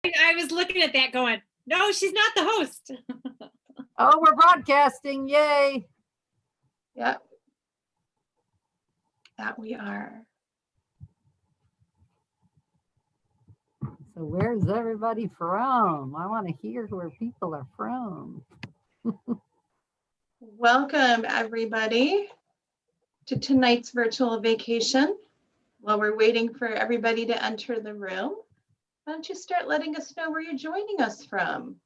I was looking at that going, no, she's not the host. Oh, we're broadcasting. Yay. Yep. That we are. So where's everybody from? I want to hear where people are from. Welcome, everybody, to tonight's virtual vacation. While we're waiting for everybody to enter the room, why don't you start letting us know where you're joining us from?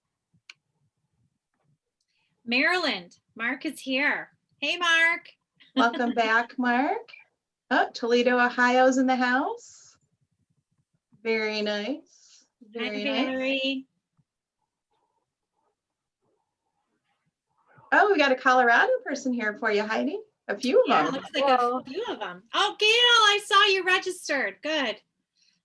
Maryland. Mark is here. Hey, Mark. Welcome back, Mark. Oh, Toledo, Ohio's in the house. Very nice. Very Hi, nice. Valerie. Oh, we got a Colorado person here for you, Heidi. A few of Yeah, them. looks like a few of them. Oh, Gail, I saw you registered. Good.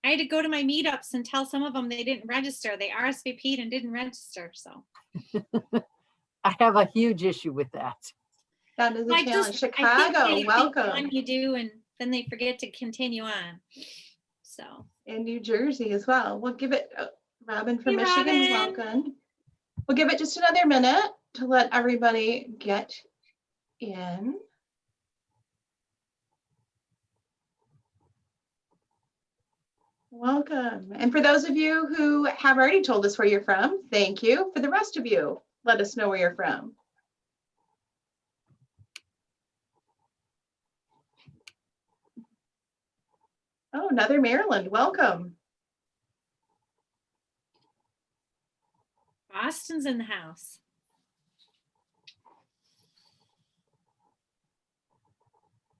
I had to go to my meetups and tell some of them they didn't register. They RSVP'd and didn't register. So I have a huge issue with that. That is a challenge. I think Chicago, they welcome. think you do, and then they forget to continue on. So. In New Jersey as well. We'll give it, Robin from Hey, Michigan, Robin. welcome. We'll give it just another minute to let everybody get in. Welcome. And for those of you who have already told us where you're from, thank you. For the rest of you, let us know where you're from. Oh, another Maryland, welcome. Boston's in the house.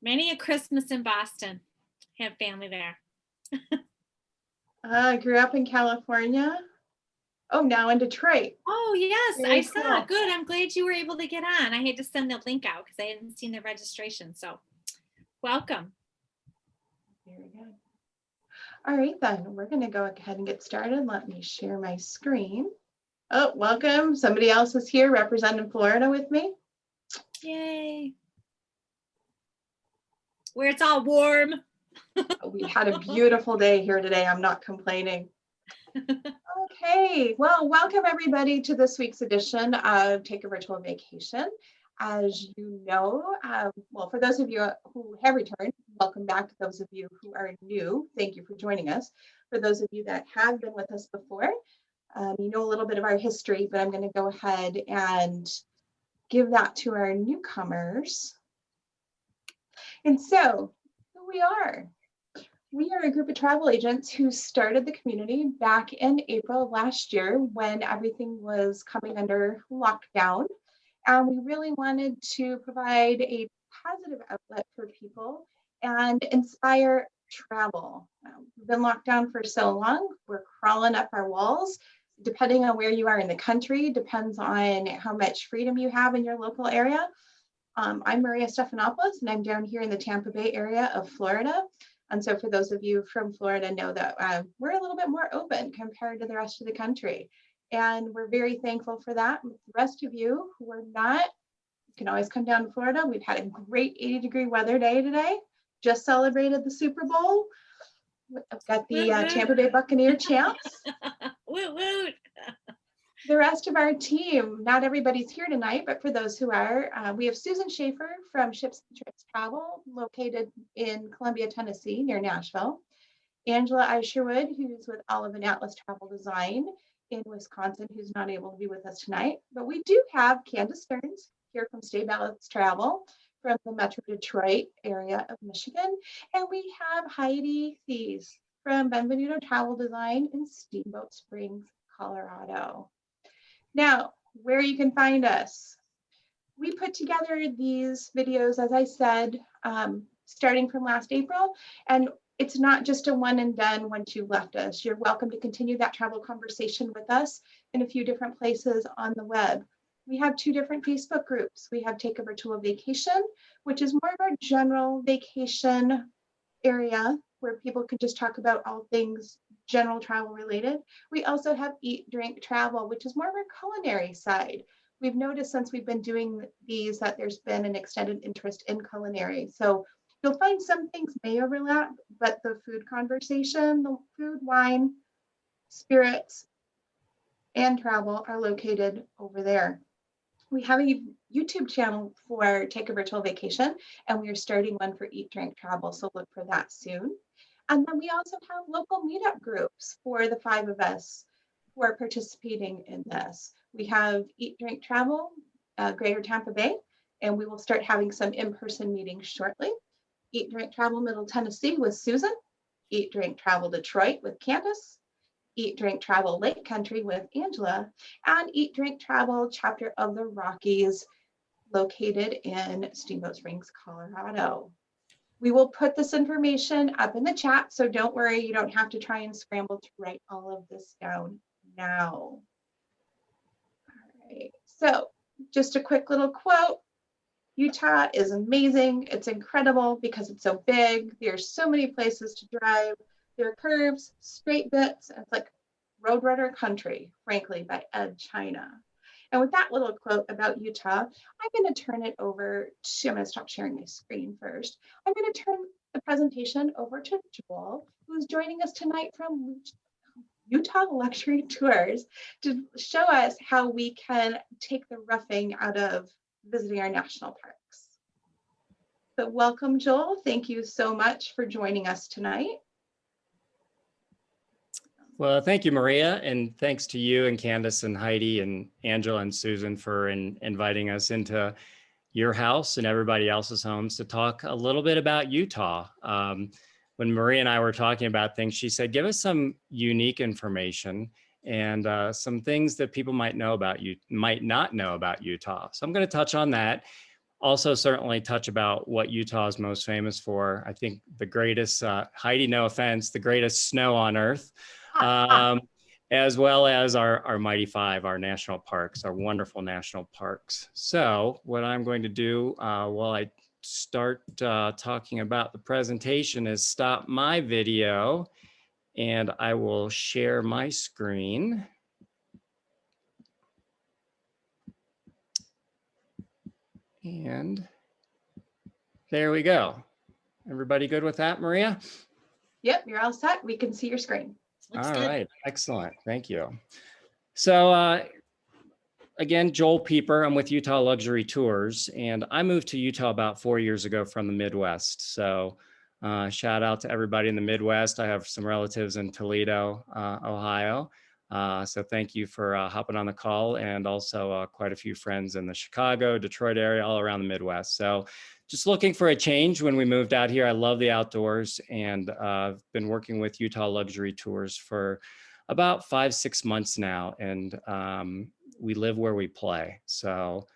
Many a Christmas in Boston. Have family there. I grew up in California. Oh, now in Detroit. Oh, yes, Very I saw. cool. Good. I'm glad you were able to get on. I had to send the link out because I hadn't seen the registration. So welcome. Very good. All right, then we're going to go ahead and get started. Let me share my screen. Oh, welcome. Somebody else is here representing Florida with me. Yay. Where it's all warm. We had a beautiful day here today. I'm not complaining. Okay, well, welcome everybody to this week's edition of Take a Virtual Vacation. As you know, well, for those of you who have returned, welcome back. To those of you who are new, thank you for joining us. For those of you that have been with us before, you know a little bit of our history, but I'm going to go ahead and give that to our newcomers. And so, who we are. We are a group of travel agents who started the community back in April of last year when everything was coming under lockdown. And we really wanted to provide a positive outlet for people and inspire travel. We've been locked down for so long, we're crawling up our walls. Depending on where you are in the country, depends on how much freedom you have in your local area. I'm Maria Stephanopoulos, and I'm down here in the Tampa Bay area of Florida. And so for those of you from Florida know that we're a little bit more open compared to the rest of the country. And we're very thankful for that. The rest of you who are not, you can always come down to Florida. We've had a great 80-degree weather day today. Just celebrated the Super Bowl. I've got the Tampa Bay Buccaneer champs. Woot woot. The rest of our team, not everybody's here tonight, but for those who are, we have Susan Schaefer from Ships and Trips Travel, located in Columbia, Tennessee, near Nashville. Angela Isherwood, who's with Olive and Atlas Travel Design in Wisconsin, who's not able to be with us tonight. But we do have Candace Stearns here from Stay Balanced Travel from the Metro Detroit area of Michigan. And we have Heidi Thies from Benvenuto Travel Design in Steamboat Springs, Colorado. Now, where you can find us. We put together these videos, as I said, starting from last April, and it's not just a one and done once you left us. You're welcome to continue that travel conversation with us in a few different places on the web. We have two different Facebook groups. We have Take a Virtual Vacation, which is more of our general vacation area where people can just talk about all things general travel related. We also have Eat, Drink, Travel, which is more of our culinary side. We've noticed since we've been doing these that there's been an extended interest in culinary. So you'll find some things may overlap, but the food conversation, the food, wine, spirits, and Travel are located over there. We have a YouTube channel for Take a Virtual Vacation, and we are starting one for Eat, Drink, Travel, so look for that soon. And then we also have local meetup groups for the 5 of us who are participating in this. We have Eat, Drink, Travel, Greater Tampa Bay, and we will start having some in-person meetings shortly. Eat, Drink, Travel, Middle Tennessee with Susan. Eat, Drink, Travel, Detroit with Candace. Eat, Drink, Travel, Lake Country with Angela. And Eat, Drink, Travel, chapter of the Rockies, located in Steamboat Springs, Colorado. We will put this information up in the chat, so don't worry, you don't have to try and scramble to write all of this down now. All right, so just a quick little quote. Utah is amazing. It's incredible because it's so big. There's so many places to drive. There are curves, straight bits. It's like Roadrunner Country, frankly, by Ed China. And with that little quote about Utah, I'm going to turn it over to, I'm going to stop sharing my screen first. I'm going to turn the presentation over to Joel, who's joining us tonight from Utah Luxury Tours to show us how we can take the roughing out of visiting our national parks. So welcome, Joel. Thank you so much for joining us tonight. Well, thank you, Maria, and thanks to you and Candace and Heidi and Angela and Susan for inviting us into your house and everybody else's homes to talk a little bit about Utah. When Maria and I were talking about things, she said, give us some unique information and some things that people might not know about Utah. So I'm going to touch on that. Also, certainly touch about what Utah is most famous for. I think the greatest, Heidi, no offense, the greatest snow on earth. As well as our Mighty Five, our national parks, our wonderful national parks. So what I'm going to do while I start talking about the presentation is stop my video and I will share my screen. And there we go. Everybody good with that, Maria? Yep, you're all set. We can see your screen. All right, excellent. Thank you. So again, Joel Pieper, I'm with Utah Luxury Tours, and I moved to Utah about 4 years ago from the Midwest. So shout out to everybody in the Midwest. I have some relatives in Toledo, Ohio. So thank you for hopping on the call, and also quite a few friends in the Chicago, Detroit area, all around the Midwest. So just looking for a change when we moved out here. I love the outdoors, and I've been working with Utah Luxury Tours for about 5-6 months now, and we live where we play. So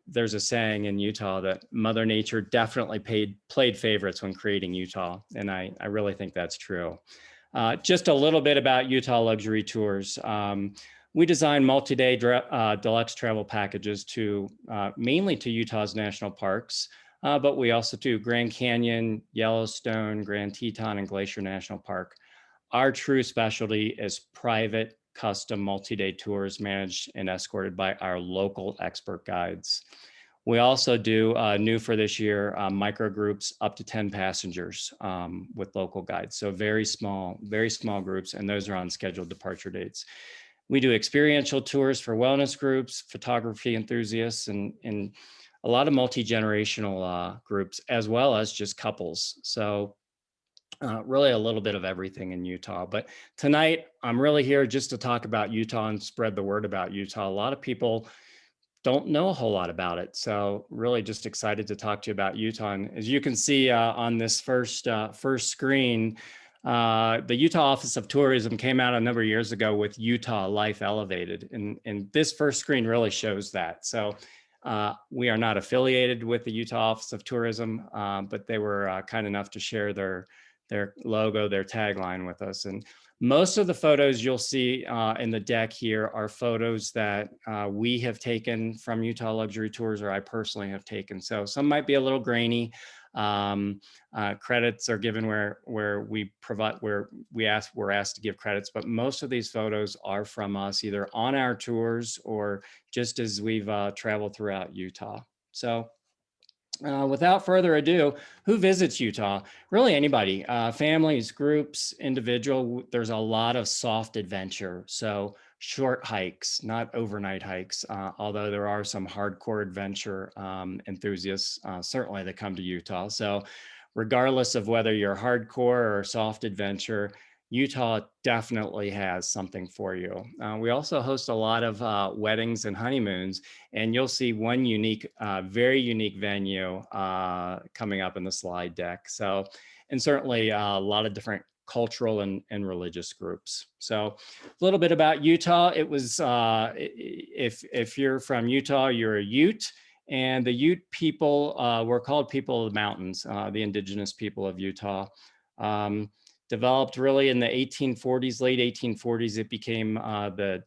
there's a saying in Utah that Mother Nature definitely played favorites when creating Utah, and I really think that's true. Just a little bit about Utah Luxury Tours. We design multi-day deluxe travel packages to mainly to Utah's national parks, but we also do Grand Canyon, Yellowstone, Grand Teton, and Glacier National Park. Our true specialty is private, custom multi-day tours managed and escorted by our local expert guides. We also do, new for this year, micro groups up to 10 passengers with local guides. So very small groups, and those are on scheduled departure dates. We do experiential tours for wellness groups, photography enthusiasts, and a lot of multi-generational groups, as well as just couples. So really a little bit of everything in Utah. But tonight, I'm really here just to talk about Utah and spread the word about Utah. A lot of people don't know a whole lot about it. So really just excited to talk to you about Utah. And as you can see on this first screen, the Utah Office of Tourism came out a number of years ago with Utah Life Elevated. And this first screen really shows that. So we are not affiliated with the Utah Office of Tourism, but they were kind enough to share their logo, their tagline with us. And most of the photos you'll see in the deck here are photos that we have taken from Utah Luxury Tours, or I personally have taken. So some might be a little grainy. Credits are given where we're asked to give credits, but most of these photos are from us, either on our tours or just as we've traveled throughout Utah. So Without further ado, who visits Utah? Really anybody, families, groups, individual. There's a lot of soft adventure. So short hikes, not overnight hikes, although there are some hardcore adventure enthusiasts certainly that come to Utah. So regardless of whether you're hardcore or soft adventure, Utah definitely has something for you. We also host a lot of weddings and honeymoons, and you'll see one unique, very unique venue coming up in the slide deck. So, and certainly a lot of different cultural and religious groups. So a little bit about Utah. It was, if you're from Utah, you're a Ute. And the Ute people were called people of the mountains, the indigenous people of Utah. Developed really in the 1840s, late 1840s. It became the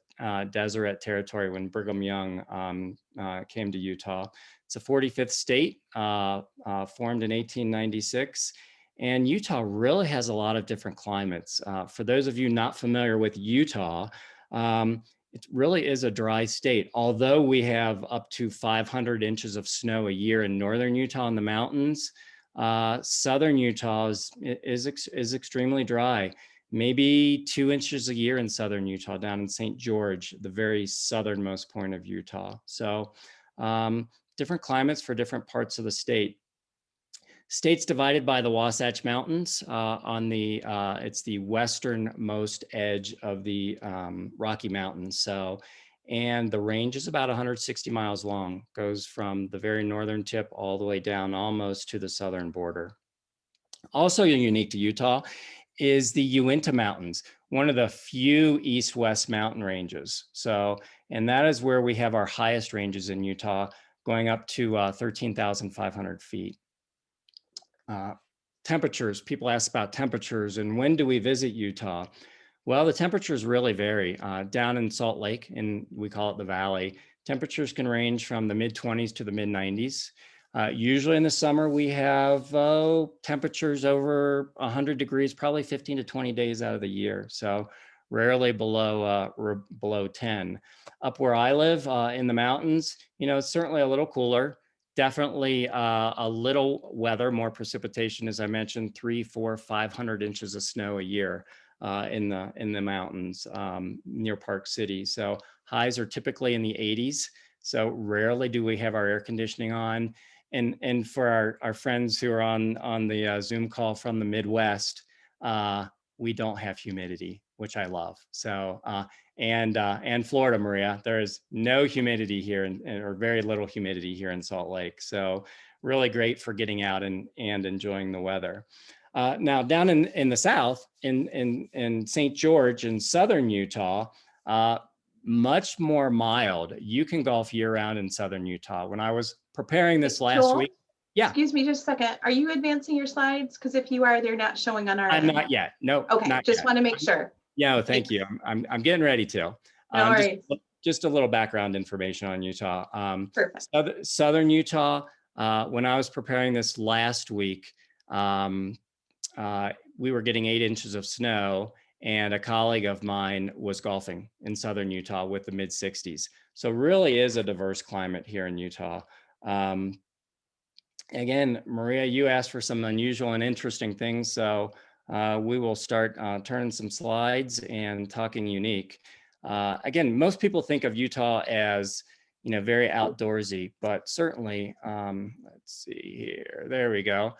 Deseret Territory when Brigham Young came to Utah. It's a 45th state, formed in 1896. And Utah really has a lot of different climates. For those of you not familiar with Utah, it really is a dry state. Although we have up to 500 inches of snow a year in northern Utah in the mountains, southern Utah is extremely dry. Maybe 2 inches a year in southern Utah, down in St. George, the very southernmost point of Utah. So different climates for different parts of the state. State's divided by the Wasatch Mountains on the, it's the westernmost edge of the Rocky Mountains. So, and the range is about 160 miles long, goes from the very northern tip all the way down almost to the southern border. Also unique to Utah is the Uinta Mountains, one of the few east-west mountain ranges. So, and that is where we have our highest ranges in Utah, going up to 13,500 feet. Temperatures, people ask about temperatures and when do we visit Utah? Well, the temperatures really vary. Down in Salt Lake, and we call it the Valley, temperatures can range from the mid-20s to the mid-90s. Usually in the summer, we have temperatures over 100 degrees, probably 15 to 20 days out of the year. So rarely below 10. Up where I live in the mountains, you know, it's certainly a little cooler. Definitely a little weather, more precipitation, as I mentioned, 300, 400, 500 inches of snow a year in the mountains near Park City. So highs are typically in the 80s. So rarely do we have our air conditioning on. And for our friends who are on the Zoom call from the Midwest, we don't have humidity, which I love. So and Florida, Maria, there is no humidity here or very little humidity here in Salt Lake. So really great for getting out and enjoying the weather. Now down in the South, in St. George in southern Utah, much more mild. You can golf year round in southern Utah. When I was preparing this last Joel, week, yeah. Excuse me just a second. Are you advancing your slides? Because if you are, they're not showing on our I'm end. not yet. No. Okay, not just yet. want to make sure. Yeah, thank you. I'm getting ready to. No worries. Just a little background information on Utah. Perfect. Southern Utah, when I was preparing this last week, we were getting 8 inches of snow, and a colleague of mine was golfing in southern Utah with the mid 60s. So really is a diverse climate here in Utah. Again, Maria, you asked for some unusual and interesting things. So we will start turning some slides and talking unique. Again, most people think of Utah as, you know, very outdoorsy, but certainly, let's see here, there we go.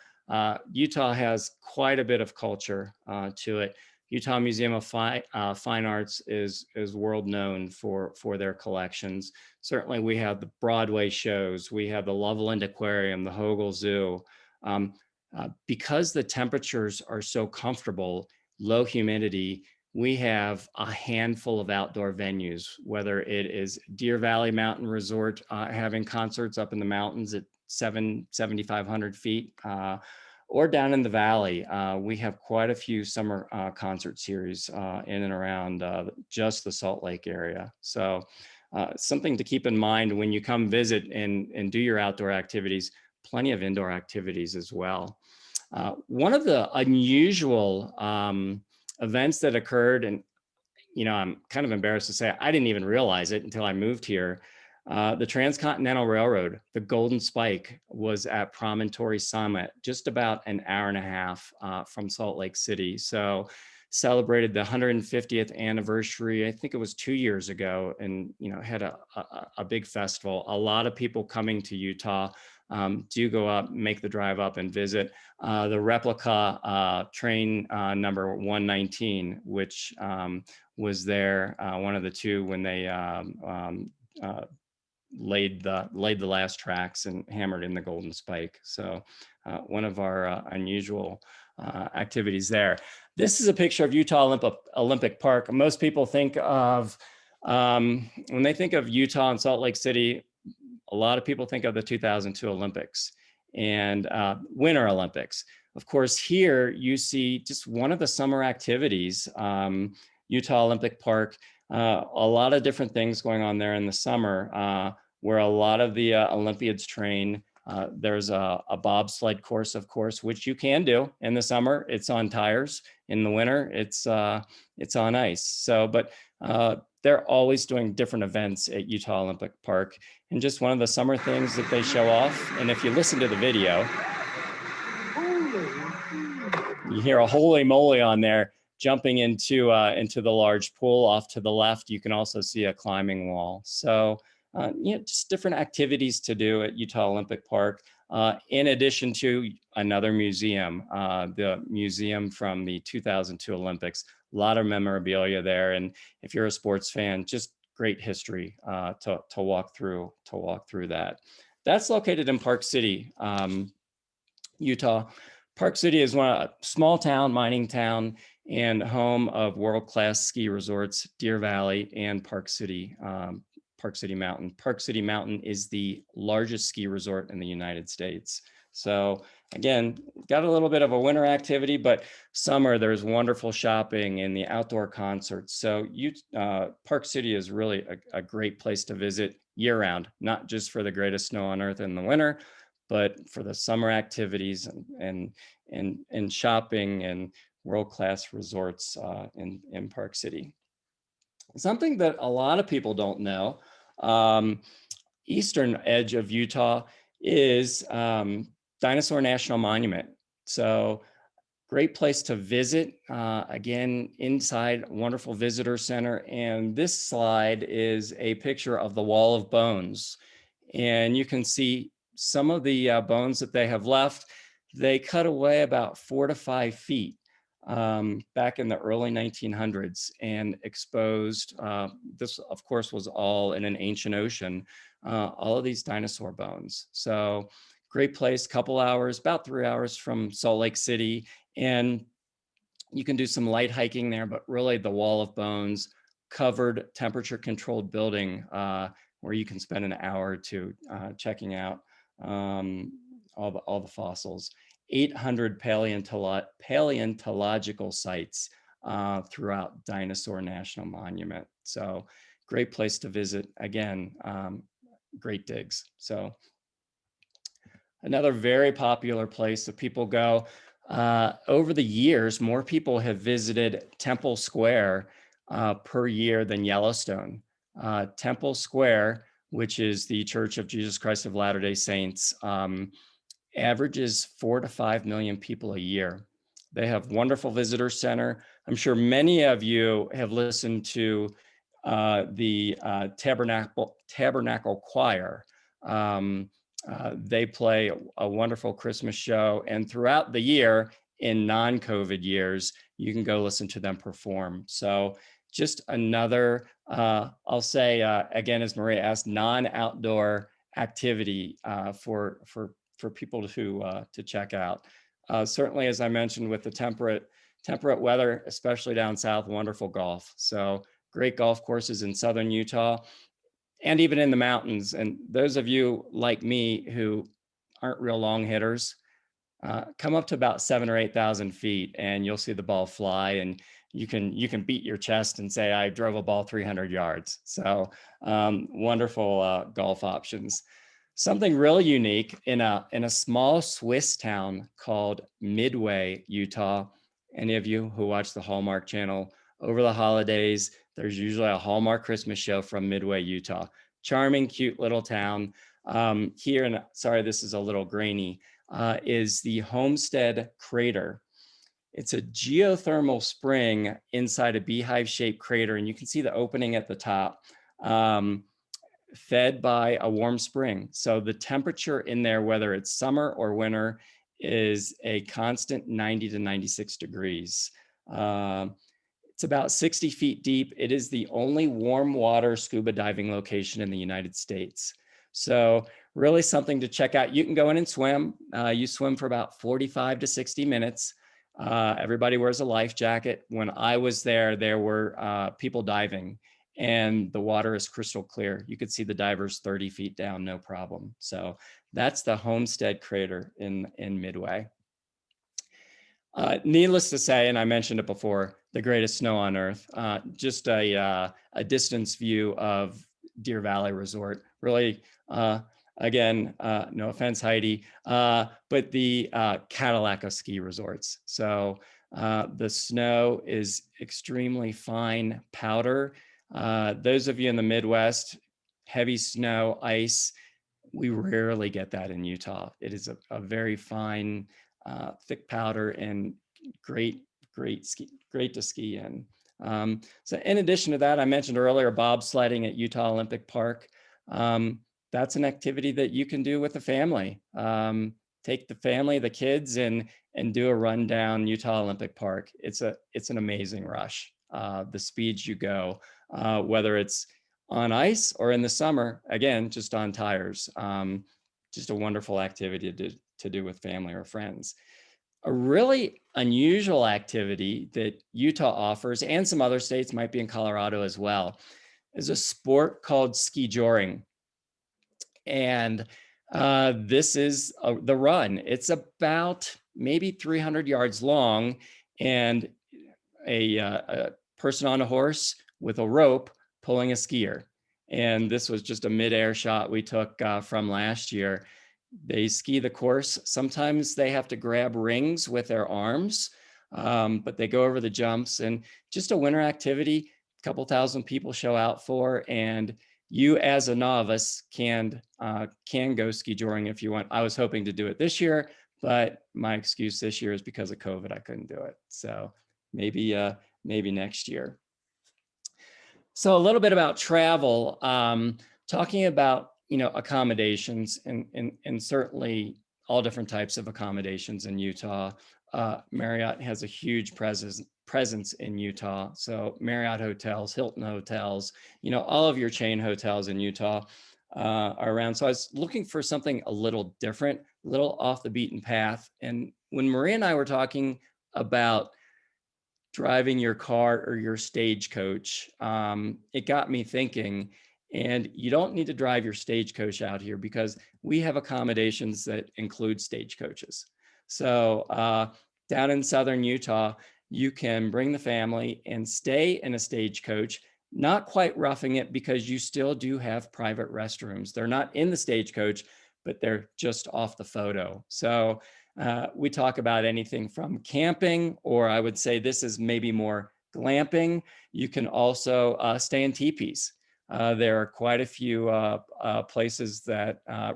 Utah has quite a bit of culture to it. Utah Museum of Fine Arts is world known for their collections. Certainly we have the Broadway shows, we have the Loveland Aquarium, the Hogle Zoo. Because the temperatures are so comfortable, low humidity, we have a handful of outdoor venues, whether it is Deer Valley Mountain Resort having concerts up in the mountains at 7,500 feet, or down in the valley. We have quite a few summer concert series in and around just the Salt Lake area. So something to keep in mind when you come visit and do your outdoor activities, plenty of indoor activities as well. One of the unusual events that occurred, and you know, I'm kind of embarrassed to say I didn't even realize it until I moved here. The Transcontinental Railroad, the Golden Spike, was at Promontory Summit, just about an hour and a half from Salt Lake City. So celebrated the 150th anniversary. I think it was 2 years ago, and had a big festival. A lot of people coming to Utah do go up, make the drive up and visit. The replica train number 119, which was there, one of the two when they laid the last tracks and hammered in the Golden Spike. So one of our unusual activities there. This is a picture of Utah Olympic Park. Most people think of, when they think of Utah and Salt Lake City, a lot of people think of the 2002 Olympics and Winter Olympics. Of course, here you see just one of the summer activities, Utah Olympic Park, a lot of different things going on there in the summer, where a lot of the Olympiads train. There's a bobsled course, of course, which you can do in the summer. It's on tires. In the winter, it's on ice. So, but they're always doing different events at Utah Olympic Park. And just one of the summer things that they show off. And if you listen to the video, you hear a holy moly on there jumping into the large pool. Off to the left, you can also see a climbing wall. So just different activities to do at Utah Olympic Park, in addition to another museum, the museum from the 2002 Olympics. A lot of memorabilia there, and if you're a sports fan, just great history to walk through that. That's located in Park City, Utah. Park City is a small town, mining town, and home of world-class ski resorts, Deer Valley and Park City Mountain. Park City Mountain is the largest ski resort in the United States. So again, got a little bit of a winter activity, but summer there's wonderful shopping and the outdoor concerts. So Park City is really a great place to visit year round, not just for the greatest snow on earth in the winter, but for the summer activities and shopping and world-class resorts in Park City. Something that a lot of people don't know, eastern edge of Utah is Dinosaur National Monument. So great place to visit. Again, inside, wonderful visitor center. And this slide is a picture of the Wall of Bones. And you can see some of the bones that they have left. They cut away about 4 to 5 feet back in the early 1900s and exposed, this of course was all in an ancient ocean, all of these dinosaur bones. So great place, couple hours, about 3 hours from Salt Lake City. And you can do some light hiking there, but really the Wall of Bones, covered temperature controlled building where you can spend an hour or two checking out all the fossils. 800 paleontological sites throughout Dinosaur National Monument. So great place to visit. Again, great digs. So another very popular place that people go. Over the years, more people have visited Temple Square per year than Yellowstone. Temple Square, which is the Church of Jesus Christ of Latter-day Saints, averages 4 to 5 million people a year. They have wonderful visitor center. I'm sure many of you have listened to the Tabernacle Choir. They play a wonderful Christmas show, and throughout the year, in non-COVID years, you can go listen to them perform. So just another, I'll say, again, as Maria asked, non-outdoor activity for people to check out. Certainly, as I mentioned, with the temperate weather, especially down south, wonderful golf. So great golf courses in southern Utah and even in the mountains. And those of you like me who aren't real long hitters, come up to about 7,000 or 8,000 feet and you'll see the ball fly, and you can beat your chest and say, I drove a ball 300 yards. So wonderful golf options. Something really unique in a small Swiss town called Midway, Utah. Any of you who watch the Hallmark Channel over the holidays, there's usually a Hallmark Christmas show from Midway, Utah. charming, cute little town. Here, and sorry, this is a little grainy, is the Homestead Crater. It's a geothermal spring inside a beehive-shaped crater, and you can see the opening at the top, fed by a warm spring. So the temperature in there, whether it's summer or winter, is a constant 90 to 96 degrees. It's about 60 feet deep. It is the only warm water scuba diving location in the United States. So really something to check out. You can go in and swim. You swim for about 45 to 60 minutes. Everybody wears a life jacket. When I was there, there were people diving, and the water is crystal clear. You could see the divers 30 feet down, no problem. So that's the Homestead Crater in Midway. Needless to say, and I mentioned it before, the greatest snow on earth. Just a distance view of Deer Valley Resort. Really, again, no offense, Heidi, but the Cadillac of ski resorts. So the snow is extremely fine powder. Those of you in the Midwest, heavy snow, ice, we rarely get that in Utah. It is a very fine, thick powder and great to ski in. So in addition to that, I mentioned earlier bobsledding at Utah Olympic Park. That's an activity that you can do with the family. Take the family, the kids, and do a run down Utah Olympic Park. It's an amazing rush. The speeds you go, whether it's on ice or in the summer, again, just on tires. Just a wonderful activity to do with family or friends. A really unusual activity that Utah offers, and some other states, might be in Colorado as well, is a sport called ski joring. And this is the run. It's about maybe 300 yards long, and a person on a horse with a rope pulling a skier. And this was just a mid-air shot we took from last year. They ski the course. Sometimes they have to grab rings with their arms, but they go over the jumps, and just a winter activity, a couple thousand people show out for, and you as a novice can go ski joring if you want. I was hoping to do it this year, but my excuse this year is because of COVID, I couldn't do it. So maybe next year. So a little bit about travel, talking about, accommodations, and certainly all different types of accommodations in Utah. Marriott has a huge presence in Utah. So Marriott hotels, Hilton hotels, all of your chain hotels in Utah are around. So I was looking for something a little different, a little off the beaten path. And when Maria and I were talking about driving your car or your stagecoach, it got me thinking. And you don't need to drive your stagecoach out here, because we have accommodations that include stagecoaches. So down in southern Utah, you can bring the family and stay in a stagecoach, not quite roughing it, because you still do have private restrooms. They're not in the stagecoach, but they're just off the photo. So we talk about anything from camping, or I would say this is maybe more glamping. You can also stay in teepees. There are quite a few places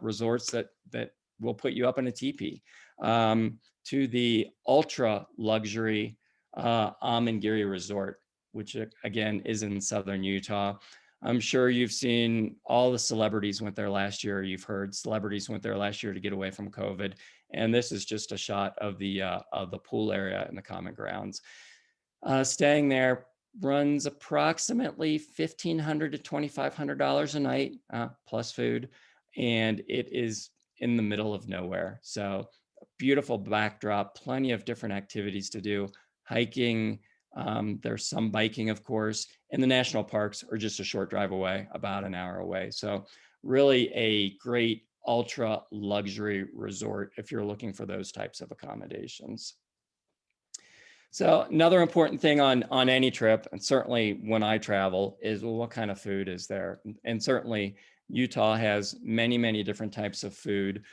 resorts that will put you up in a teepee. To the ultra luxury Amangiri Resort, which again is in southern Utah. I'm sure you've seen all the celebrities went there last year. You've heard celebrities went there last year to get away from COVID. And this is just a shot of the pool area and the common grounds. Staying there runs approximately $1,500 to $2,500 a night, plus food, and it is in the middle of nowhere. So beautiful backdrop, plenty of different activities to do, hiking. There's some biking, of course, and the national parks are just a short drive away, about an hour away. So really a great ultra luxury resort if you're looking for those types of accommodations. So another important thing on any trip, and certainly when I travel, is, well, what kind of food is there? And certainly Utah has many, many different types of food.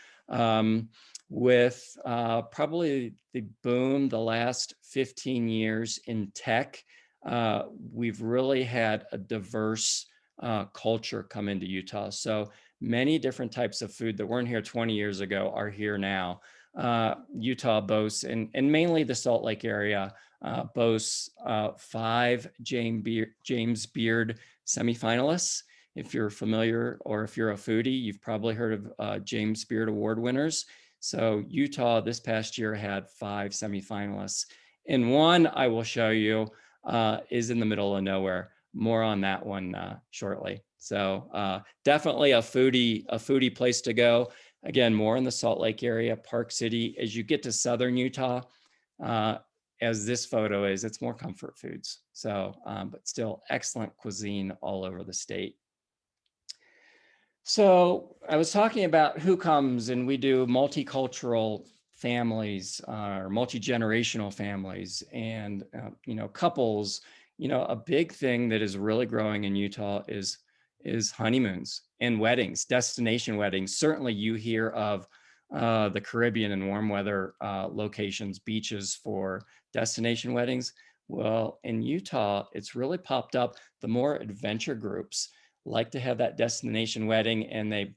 With probably the boom the last 15 years in tech, we've really had a diverse culture come into Utah. So many different types of food that weren't here 20 years ago are here now. Utah boasts, and mainly the Salt Lake area, boasts 5 James Beard semifinalists. If you're familiar or if you're a foodie, you've probably heard of James Beard Award winners. So Utah this past year had 5 semifinalists. And one I will show you is in the middle of nowhere. More on that one shortly. So definitely a foodie place to go. Again, more in the Salt Lake area, Park City. As you get to southern Utah, as this photo is, it's more comfort foods. So, but still excellent cuisine all over the state. So I was talking about who comes, and we do multicultural families or multi-generational families, and couples. A big thing that is really growing in Utah is honeymoons and weddings, destination weddings. Certainly you hear of the Caribbean and warm weather locations, beaches for destination weddings. Well, in Utah, it's really popped up. The more adventure groups like to have that destination wedding, and they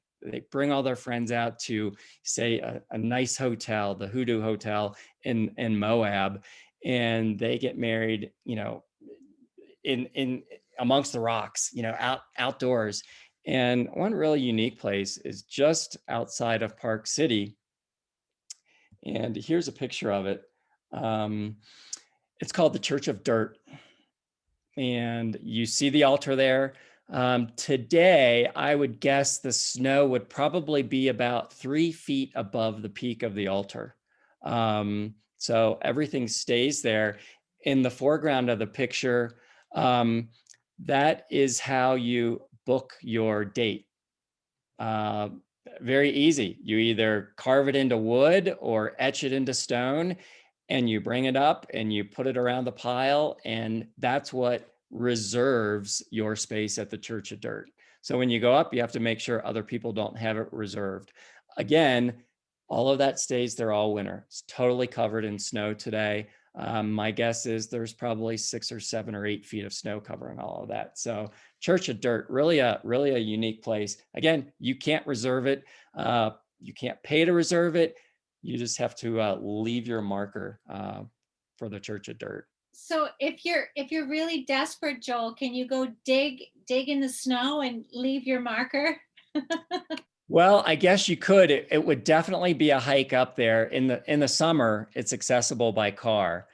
bring all their friends out to, say, a nice hotel, the Hoodoo Hotel in Moab, and they get married, in amongst the rocks, outdoors. And one really unique place is just outside of Park City. And here's a picture of it. It's called the Church of Dirt. And you see the altar there. Today, I would guess the snow would probably be about 3 feet above the peak of the altar. So everything stays there. In the foreground of the picture, that is how you book your date. Very easy. You either carve it into wood or etch it into stone, and you bring it up and you put it around the pile, and that's what reserves your space at the Church of Dirt. So when you go up, you have to make sure other people don't have it reserved. Again, all of that stays there all winter. It's totally covered in snow today. My guess is there's probably 6 or 7 or 8 feet of snow covering all of that. So Church of Dirt, really a unique place. Again, you can't reserve it. You can't pay to reserve it. You just have to leave your marker for the Church of Dirt. So if you're really desperate, Joel, can you go dig in the snow and leave your marker? Well, I guess you could. It would definitely be a hike up there. In the summer, it's accessible by car.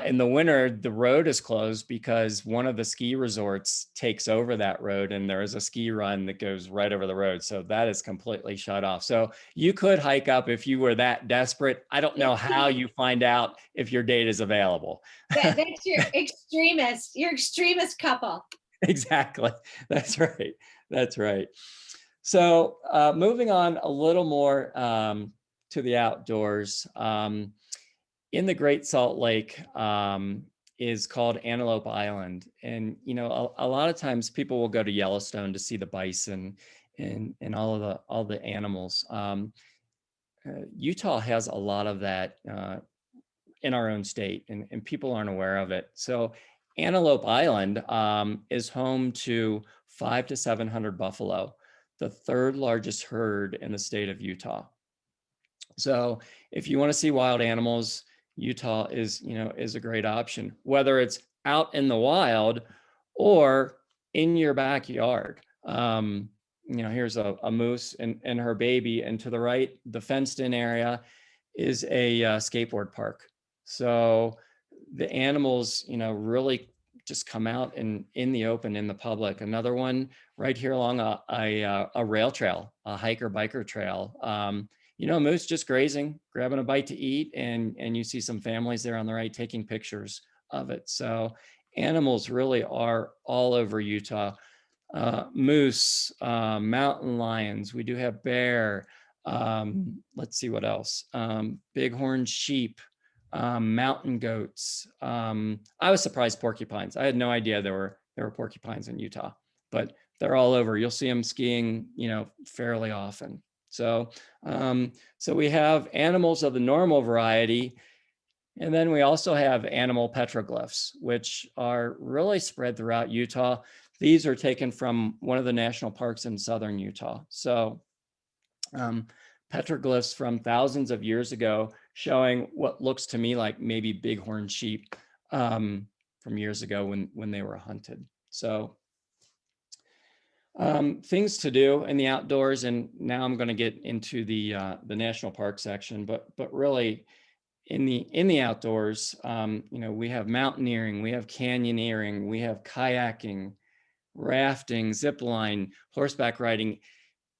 In the winter, the road is closed because one of the ski resorts takes over that road, and there is a ski run that goes right over the road. So that is completely shut off. So you could hike up if you were that desperate. I don't know how you find out if your date is available. That's your extremist couple. Exactly. That's right. That's right. So moving on a little more to the outdoors. In the Great Salt Lake is called Antelope Island. And, a lot of times people will go to Yellowstone to see the bison and all the animals. Utah has a lot of that in our own state, and people aren't aware of it. So Antelope Island is home to 500 to 700 buffalo, the 3rd largest herd in the state of Utah. So if you want to see wild animals, Utah is a great option, whether it's out in the wild or in your backyard. Here's a moose and her baby, and to the right, the fenced in area is a skateboard park. So the animals, really just come out in the open, in the public. Another one right here along a rail trail, a hiker biker trail. Moose just grazing, grabbing a bite to eat, and you see some families there on the right taking pictures of it. So animals really are all over Utah. Moose, mountain lions. We do have bear. Let's see what else. Bighorn sheep, mountain goats. I was surprised porcupines. I had no idea there were porcupines in Utah, but they're all over. You'll see them skiing, fairly often. So we have animals of the normal variety, and then we also have animal petroglyphs, which are really spread throughout Utah. These are taken from one of the national parks in southern Utah. So petroglyphs from thousands of years ago showing what looks to me like maybe bighorn sheep from years ago when they were hunted. So things to do in the outdoors, and now I'm going to get into the national park section, but really in the outdoors, we have mountaineering, we have canyoneering, we have kayaking, rafting, zip line, horseback riding,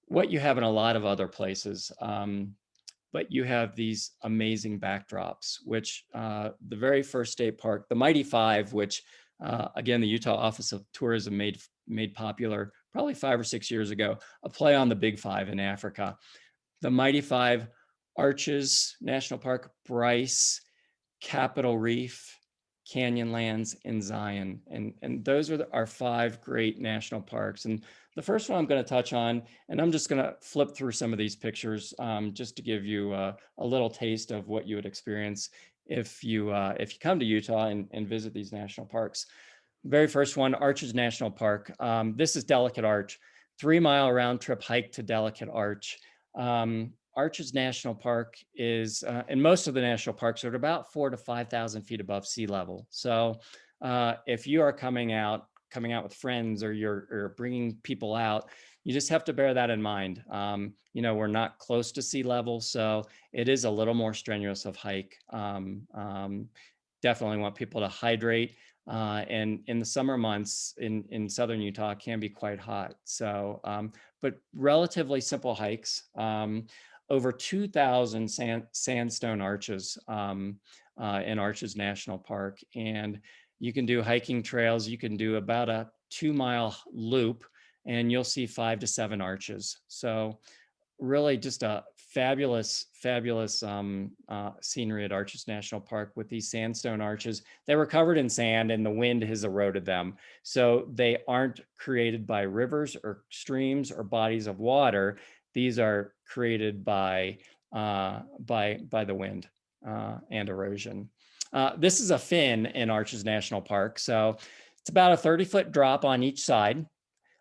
what you have in a lot of other places. But you have these amazing backdrops, which the very first state park, the Mighty Five, which again, the Utah Office of Tourism made popular probably 5 or 6 years ago, a play on the Big Five in Africa. The Mighty Five: Arches National Park, Bryce, Capitol Reef, Canyonlands, and Zion. And those are our 5 great national parks. And the first one I'm going to touch on, and I'm just going to flip through some of these pictures just to give you a little taste of what you would experience if you come to Utah and visit these national parks. Very first one, Arches National Park. This is Delicate Arch, 3-mile round trip hike to Delicate Arch. Arches National Park is, and most of the national parks are at about 4,000 to 5,000 feet above sea level. So if you are coming out with friends, or you're bringing people out, you just have to bear that in mind. We're not close to sea level, so it is a little more strenuous of hike. Definitely want people to hydrate. And in the summer months in southern Utah, it can be quite hot. So, but relatively simple hikes. Over 2,000 sandstone arches in Arches National Park. And you can do hiking trails. You can do about a 2-mile loop, and you'll see 5 to 7 arches. So really just a fabulous scenery at Arches National Park with these sandstone arches. They were covered in sand and the wind has eroded them. So they aren't created by rivers or streams or bodies of water. These are created by the wind and erosion. This is a fin in Arches National Park. So it's about a 30-foot drop on each side.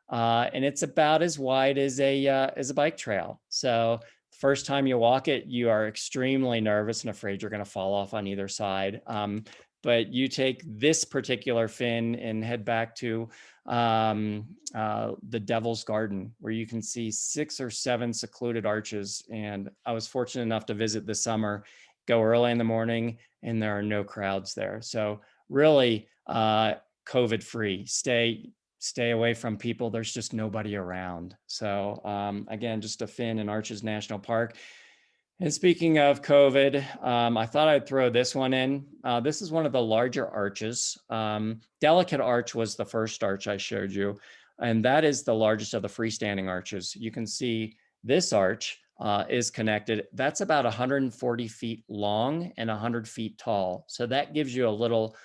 And it's about as wide as a bike trail. So first time you walk it, you are extremely nervous and afraid you're going to fall off on either side. But you take this particular fin and head back to the Devil's Garden, where you can see 6 or 7 secluded arches. And I was fortunate enough to visit this summer, go early in the morning, and there are no crowds there. So really COVID free. Stay away from people. There's just nobody around. So again, just a fin in Arches National Park. And speaking of COVID, I thought I'd throw this one in. This is one of the larger arches. Delicate Arch was the first arch I showed you, and that is the largest of the freestanding arches. You can see this arch is connected. That's about 140 feet long and 100 feet tall. So that gives you a little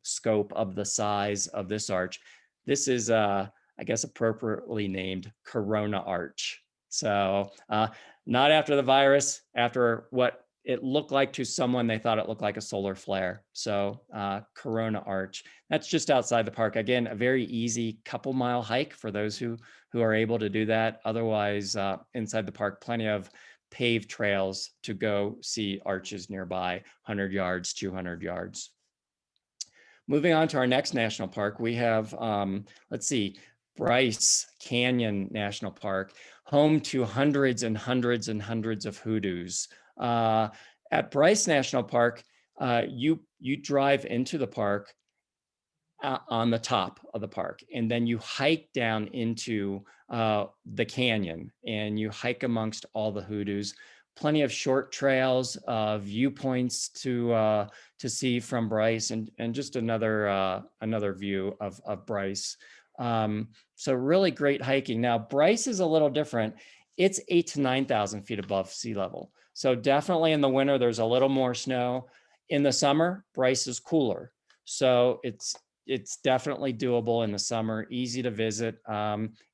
scope of the size of this arch. This is, I guess, appropriately named Corona Arch. So not after the virus, after what it looked like to someone, they thought it looked like a solar flare. So Corona Arch, that's just outside the park. Again, a very easy couple-mile hike for those who are able to do that. Otherwise, inside the park, plenty of paved trails to go see arches nearby, 100 yards, 200 yards. Moving on to our next national park, we have, let's see, Bryce Canyon National Park, home to hundreds and hundreds and hundreds of hoodoos. At Bryce National Park, you drive into the park on the top of the park, and then you hike down into the canyon, and you hike amongst all the hoodoos. Plenty of short trails, viewpoints to see from Bryce, and just another view of Bryce. So really great hiking. Now Bryce is a little different. It's 8,000 to 9,000 feet above sea level. So definitely in the winter, there's a little more snow. In the summer, Bryce is cooler. So it's definitely doable in the summer, easy to visit.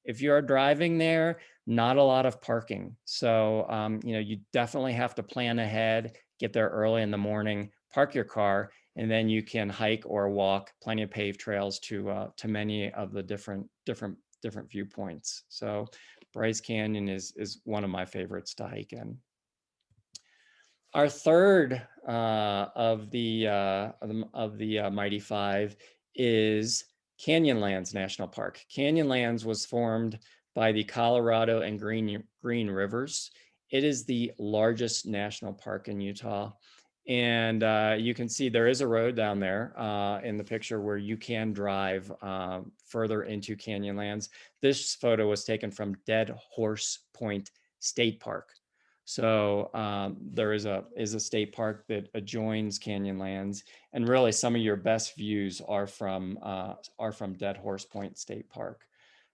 If you're driving there, not a lot of parking. So, you definitely have to plan ahead, get there early in the morning, park your car, and then you can hike or walk plenty of paved trails to many of the different viewpoints. So Bryce Canyon is one of my favorites to hike in. Our third of the Mighty Five is Canyonlands National Park. Canyonlands was formed by the Colorado and Green Rivers. It is the largest national park in Utah. And you can see there is a road down there in the picture where you can drive further into Canyonlands. This photo was taken from Dead Horse Point State Park. So there is a state park that adjoins Canyonlands, and really some of your best views are from Dead Horse Point State Park.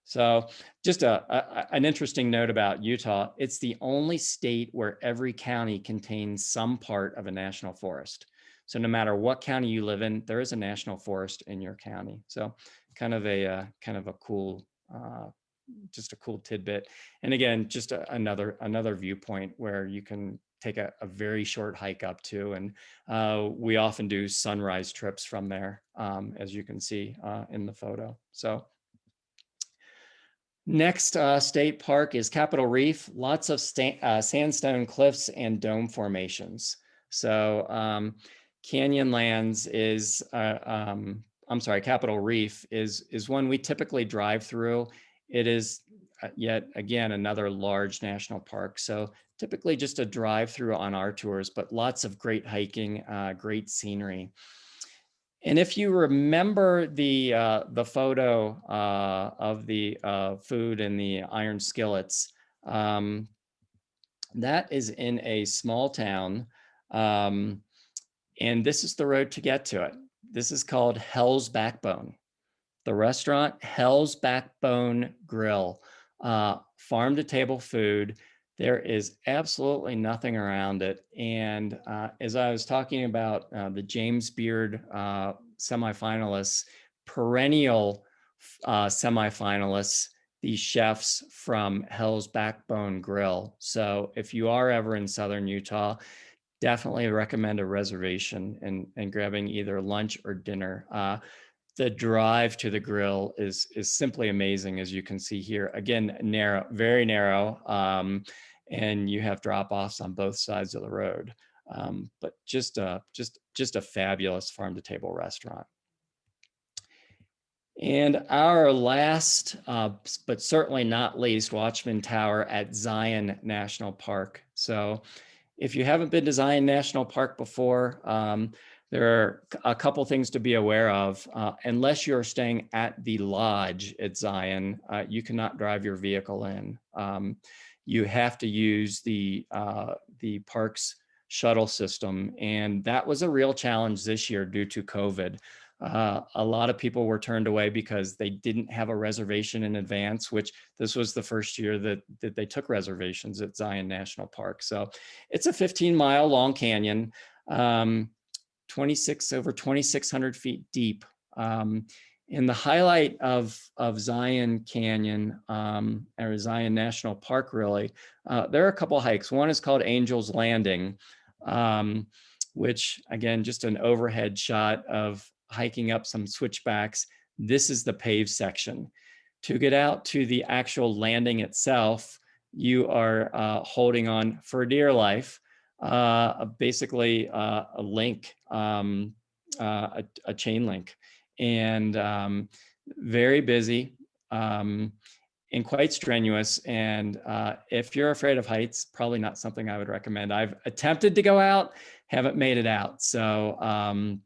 So just an interesting note about Utah, it's the only state where every county contains some part of a national forest. So no matter what county you live in, there is a national forest in your county. So kind of a cool, just a cool tidbit. And again, just another viewpoint where you can take a very short hike up to, and we often do sunrise trips from there, as you can see in the photo. So next state park is Capitol Reef. Lots of sandstone cliffs and dome formations. So Canyonlands is, Capitol Reef is one we typically drive through. It is yet again another large national park. So typically just a drive through on our tours, but lots of great hiking, great scenery. And if you remember the photo of the food in the iron skillets, that is in a small town, and this is the road to get to it. This is called Hell's Backbone. The restaurant, Hell's Backbone Grill, farm to table food. There is absolutely nothing around it. And as I was talking about the James Beard semifinalists, perennial semifinalists, these chefs from Hell's Backbone Grill. So if you are ever in Southern Utah, definitely recommend a reservation and grabbing either lunch or dinner. The drive to the grill is simply amazing, as you can see here. Again, narrow, very narrow, and you have drop-offs on both sides of the road. But just a fabulous farm-to-table restaurant. And our last, but certainly not least, Watchman Tower at Zion National Park. So if you haven't been to Zion National Park before, there are a couple things to be aware of. Unless you're staying at the lodge at Zion, you cannot drive your vehicle in. You have to use the park's shuttle system, and that was a real challenge this year due to COVID. A lot of people were turned away because they didn't have a reservation in advance, which this was the first year that they took reservations at Zion National Park. So it's a 15-mile long canyon, over 2,600 feet deep. And the highlight of Zion Canyon, or Zion National Park, really, there are a couple hikes. One is called Angel's Landing, which again, just an overhead shot of hiking up some switchbacks. This is the paved section. To get out to the actual landing itself, you are holding on for dear life, basically a link, a chain link, and very busy and quite strenuous. And if you're afraid of heights, probably not something I would recommend. I've attempted to go out, haven't made it out. So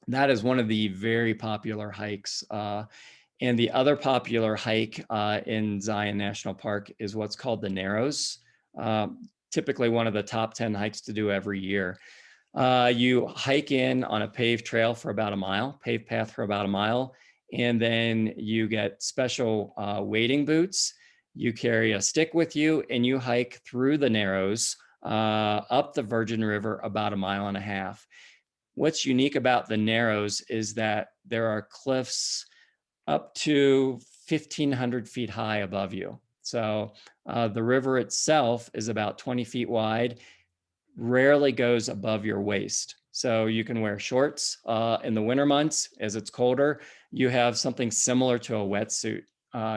that is one of the very popular hikes. And the other popular hike in Zion National Park is what's called the Narrows. Typically one of the top 10 hikes to do every year. You hike in on a paved trail for about a mile, paved path for about a mile, and then you get special wading boots. You carry a stick with you, and you hike through the Narrows up the Virgin River about 1.5 miles. What's unique about the Narrows is that there are cliffs up to 1,500 feet high above you. So the river itself is about 20 feet wide, rarely goes above your waist. So you can wear shorts in the winter months as it's colder. You have something similar to a wetsuit.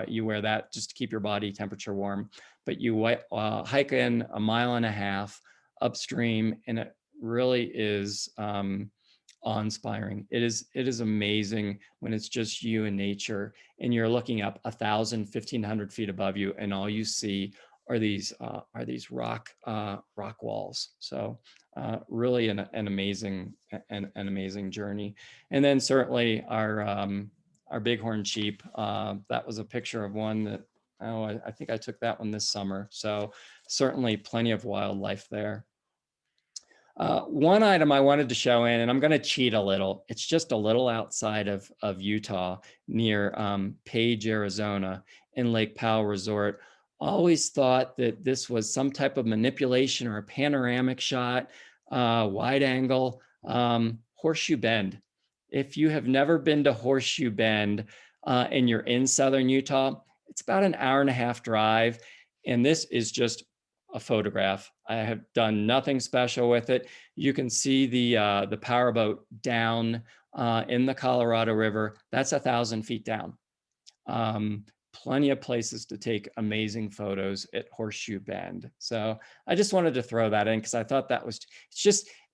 You wear that just to keep your body temperature warm. But you hike in 1.5 miles upstream, and it really is awe-inspiring. It is amazing when it's just you and nature, and you're looking up 1,000, 1,500 feet above you, and all you see are these rock walls. So really an amazing journey. And then certainly our bighorn sheep. That was a picture of one that I think I took that one this summer. So certainly plenty of wildlife there. One item I wanted to show in, and I'm going to cheat a little. It's just a little outside of Utah, near Page, Arizona, in Lake Powell Resort. Always thought that this was some type of manipulation or a panoramic shot, wide angle. Horseshoe Bend. If you have never been to Horseshoe Bend and you're in southern Utah, it's about an 1.5-hour drive. And this is just a photograph. I have done nothing special with it. You can see the powerboat down in the Colorado River. That's 1,000 feet down. Plenty of places to take amazing photos at Horseshoe Bend. So I just wanted to throw that in because I thought that was,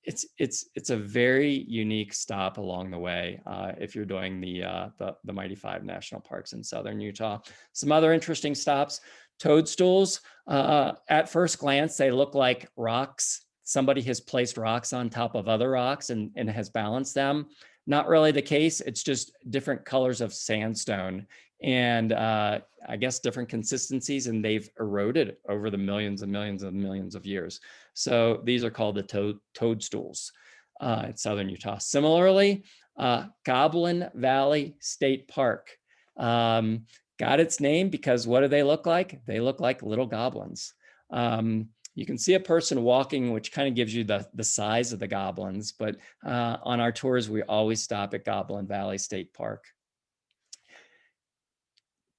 it's a very unique stop along the way if you're doing the Mighty Five National Parks in southern Utah. Some other interesting stops: toadstools. At first glance, they look like rocks. Somebody has placed rocks on top of other rocks and has balanced them. Not really the case. It's just different colors of sandstone and I guess different consistencies, and they've eroded over the millions and millions and millions of years. So these are called the toadstools in southern Utah. Similarly, Goblin Valley State Park got its name because what do they look like? They look like little goblins. You can see a person walking, which kind of gives you the size of the goblins, but on our tours, we always stop at Goblin Valley State Park.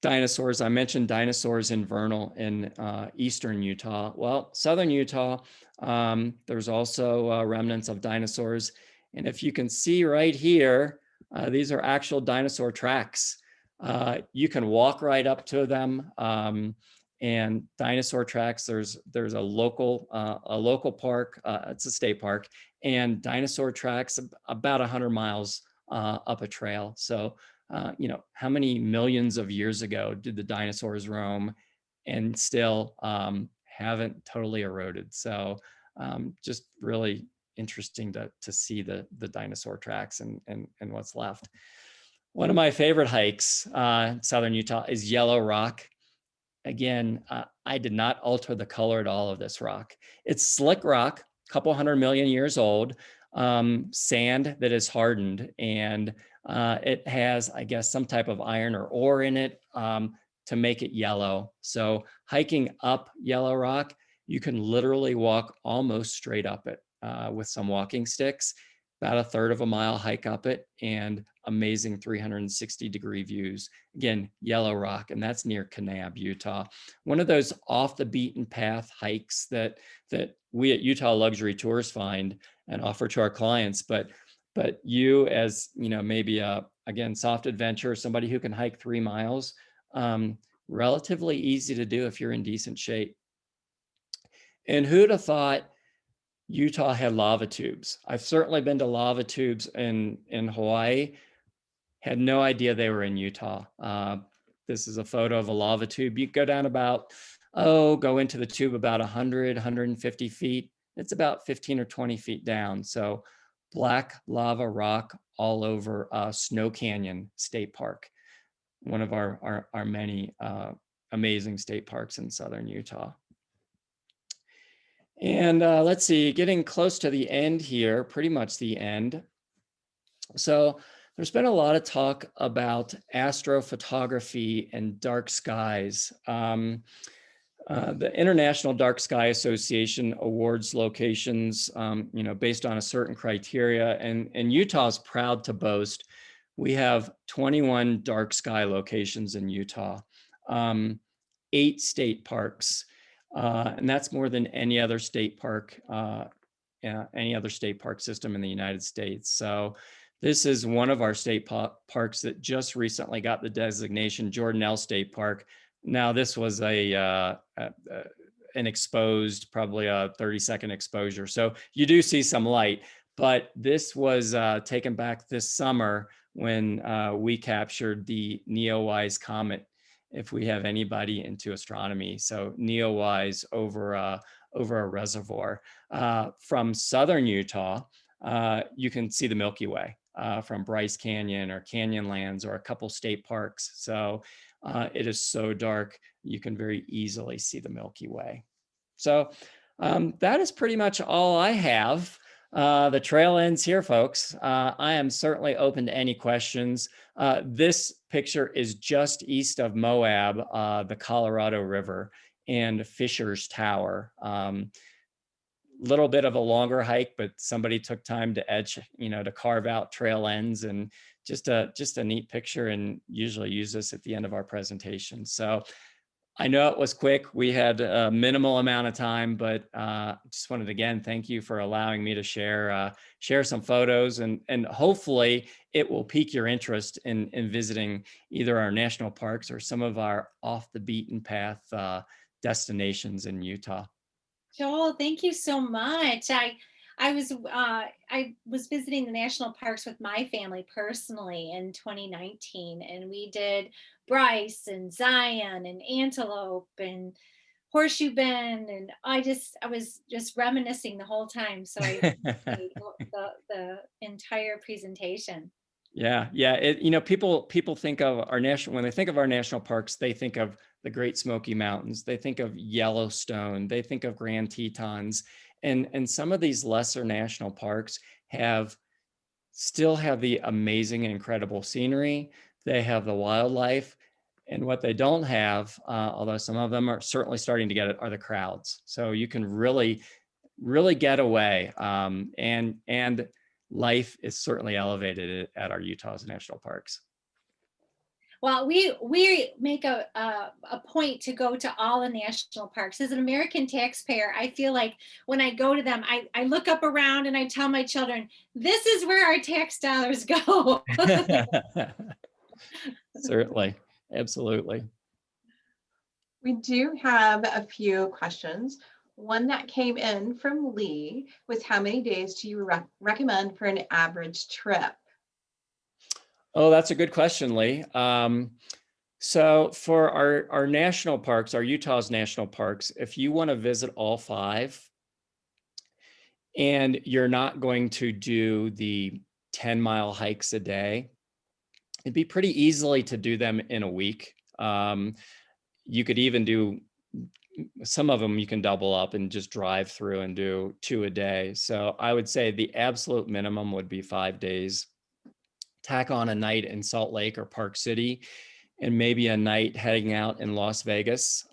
Dinosaurs, I mentioned dinosaurs in Vernal in eastern Utah. Well, southern Utah, there's also remnants of dinosaurs. And if you can see right here, these are actual dinosaur tracks. You can walk right up to them. And dinosaur tracks, there's a local park, it's a state park, and dinosaur tracks about 100 miles up a trail. So how many millions of years ago did the dinosaurs roam and still haven't totally eroded? So just really interesting to see the dinosaur tracks and what's left. One of my favorite hikes in southern Utah is Yellow Rock. Again, I did not alter the color at all of this rock. It's slick rock, a couple 100 million years old, sand that is hardened, and it has, I guess, some type of iron or ore in it to make it yellow. So hiking up Yellow Rock, you can literally walk almost straight up it with some walking sticks, about 1/3 of a mile hike up it, and amazing 360-degree views. Again, Yellow Rock, and that's near Kanab, Utah. One of those off the beaten path hikes that we at Utah Luxury Tours find and offer to our clients, but you as maybe again, soft adventure, somebody who can hike 3 miles, relatively easy to do if you're in decent shape. And who'd have thought Utah had lava tubes? I've certainly been to lava tubes in Hawaii. Had no idea they were in Utah. This is a photo of a lava tube. You go down go into the tube about 100, 150 feet. It's about 15 or 20 feet down. So black lava rock all over Snow Canyon State Park, one of our many amazing state parks in southern Utah. And let's see, getting close to the end here, pretty much the end. So there's been a lot of talk about astrophotography and dark skies. The International Dark Sky Association awards locations, based on a certain criteria, and Utah is proud to boast we have 21 dark sky locations in Utah, 8 state parks, and that's more than any other state park any other state park system in the United States. So this is one of our state parks that just recently got the designation Jordanelle State Park. Now this was an exposed, probably a 30-second exposure. So you do see some light, but this was taken back this summer when we captured the Neowise comet, if we have anybody into astronomy. So Neowise over a reservoir. From southern Utah, you can see the Milky Way from Bryce Canyon or Canyonlands or a couple state parks. So it is so dark, you can very easily see the Milky Way. So that is pretty much all I have. The trail ends here, folks. I am certainly open to any questions. This picture is just east of Moab, the Colorado River, and Fisher's Tower. Little bit of a longer hike, but somebody took time to etch, to carve out trail ends, and just a neat picture, and usually use this at the end of our presentation. So I know it was quick. We had a minimal amount of time, but just wanted to again thank you for allowing me to share some photos, and hopefully it will pique your interest in visiting either our national parks or some of our off the beaten path destinations in Utah. Joel, thank you so much. I was visiting the national parks with my family personally in 2019, and we did Bryce and Zion and Antelope and Horseshoe Bend, and I was just reminiscing the whole time. So I the entire presentation. Yeah. People think of when they think of our national parks, they think of the Great Smoky Mountains, they think of Yellowstone, they think of Grand Tetons, and some of these lesser national parks still have the amazing, incredible scenery. They have the wildlife, and what they don't have, although some of them are certainly starting to get it, are the crowds. So you can really, really get away, and life is certainly elevated at our Utah's national parks. Well, we make a point to go to all the national parks. As an American taxpayer, I feel like when I go to them, I look up around and I tell my children, this is where our tax dollars go. Certainly. Absolutely. We do have a few questions. One that came in from Lee was, how many days do you recommend for an average trip? Oh, that's a good question, Lee. So for our national parks, our Utah's national parks, if you want to visit all 5 and you're not going to do the 10-mile hikes a day, it'd be pretty easily to do them in a week. You could even do some of them, you can double up and just drive through and do 2 a day. So I would say the absolute minimum would be 5 days. Tack on a night in Salt Lake or Park City, and maybe a night heading out in Las Vegas.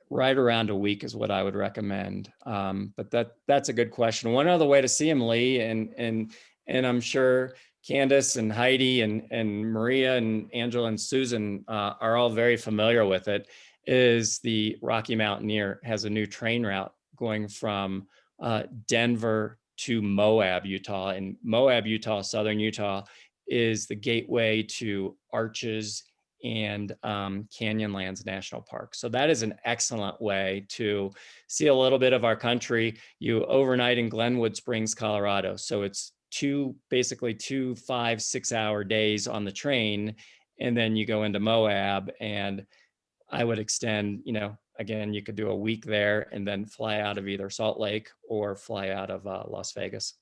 Right around a week is what I would recommend. But that's a good question. One other way to see them, Lee, and I'm sure Candace and Heidi and Maria and Angela and Susan are all very familiar with it, is the Rocky Mountaineer has a new train route going from Denver to Moab, Utah. And Moab, Utah, southern Utah, is the gateway to Arches and Canyonlands National Park. So that is an excellent way to see a little bit of our country. You overnight in Glenwood Springs, Colorado. So it's basically 2 5-6 hour days on the train. And then you go into Moab, and I would extend, again, you could do a week there and then fly out of either Salt Lake or fly out of Las Vegas.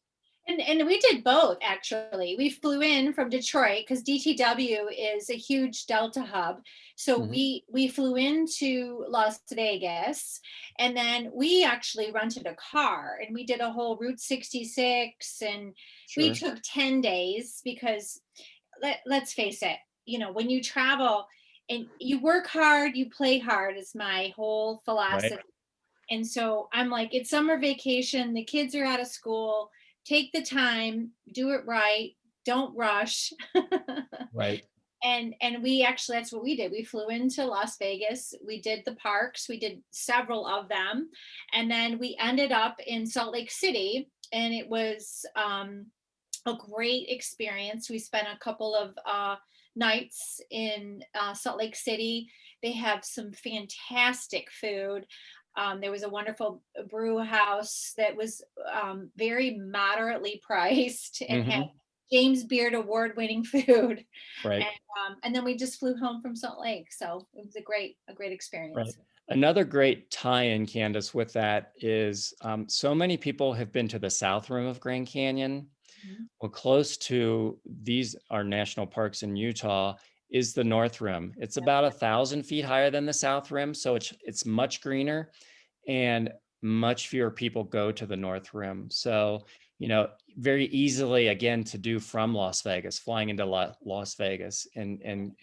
And we did both, actually. We flew in from Detroit because DTW is a huge Delta hub. So we flew into Las Vegas, and then we actually rented a car, and we did a whole Route 66, and we took 10 days because let's face it, when you travel and you work hard, you play hard is my whole philosophy. Right. And so I'm like, it's summer vacation, the kids are out of school, take the time, do it right, don't rush. Right. And we actually, that's what we did. We flew into Las Vegas. We did the parks. We did several of them. And then we ended up in Salt Lake City, and it was a great experience. We spent a couple of nights in Salt Lake City. They have some fantastic food. There was a wonderful brew house that was very moderately priced and had Mhm. James Beard award-winning food. Right. And then we just flew home from Salt Lake. So it was a great Right. experience. Another great tie-in, Candace, with that is so many people have been to the South Rim of Grand Canyon. Mhm. Well, close to these are national parks in Utah is the North Rim. It's about 1,000 feet higher than the South Rim, so it's much greener, and much fewer people go to the North Rim. So, very easily again to do from Las Vegas, flying into Las Vegas and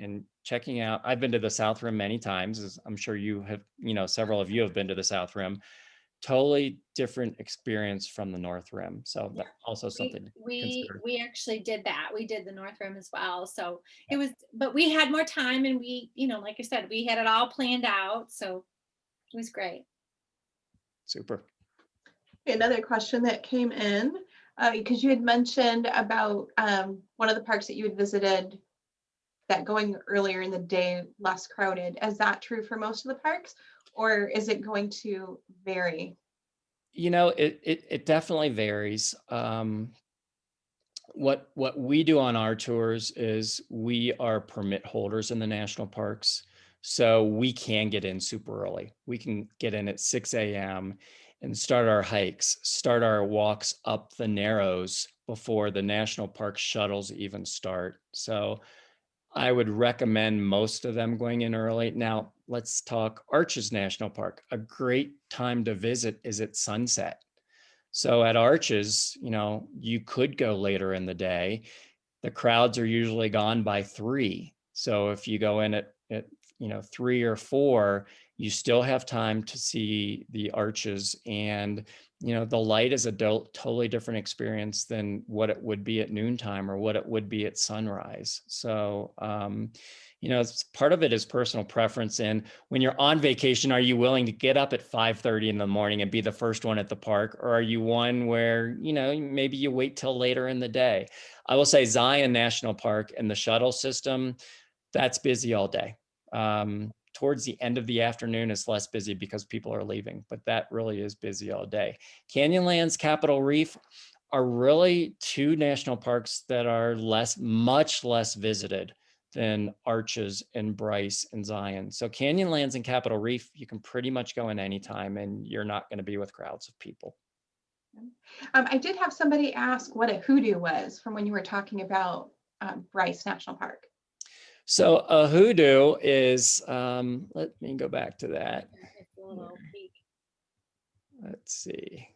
checking out. I've been to the South Rim many times, as I'm sure you have, several of you have been to the South Rim. Totally different experience from the North Rim. So that's also something to consider. We actually did that. We did the North Rim as well. So it was, but we had more time, and we, like I said, we had it all planned out. So it was great. Super. Another question that came in, because you had mentioned about one of the parks that you had visited, that going earlier in the day, less crowded. Is that true for most of the parks, or is it going to vary? It definitely varies. What we do on our tours is we are permit holders in the national parks. So we can get in super early. We can get in at 6 a.m. and start our hikes, start our walks up the Narrows before the national park shuttles even start. So I would recommend most of them going in early. Now, let's talk Arches National Park. A great time to visit is at sunset. So at Arches, you could go later in the day. The crowds are usually gone by 3. So if you go in at 3 or 4, you still have time to see the arches, and the light is a totally different experience than what it would be at noontime or what it would be at sunrise. So part of it is personal preference. And when you're on vacation, are you willing to get up at 5:30 in the morning and be the first one at the park, or are you one where maybe you wait till later in the day? I will say Zion National Park and the shuttle system, that's busy all day. Towards the end of the afternoon, it's less busy because people are leaving, but that really is busy all day. Canyonlands, Capitol Reef are really 2 national parks that are much less visited than Arches and Bryce and Zion. So Canyonlands and Capitol Reef, you can pretty much go in anytime and you're not going to be with crowds of people. I did have somebody ask what a hoodoo was from when you were talking about Bryce National Park. So a hoodoo is, let me go back to that. Let's see.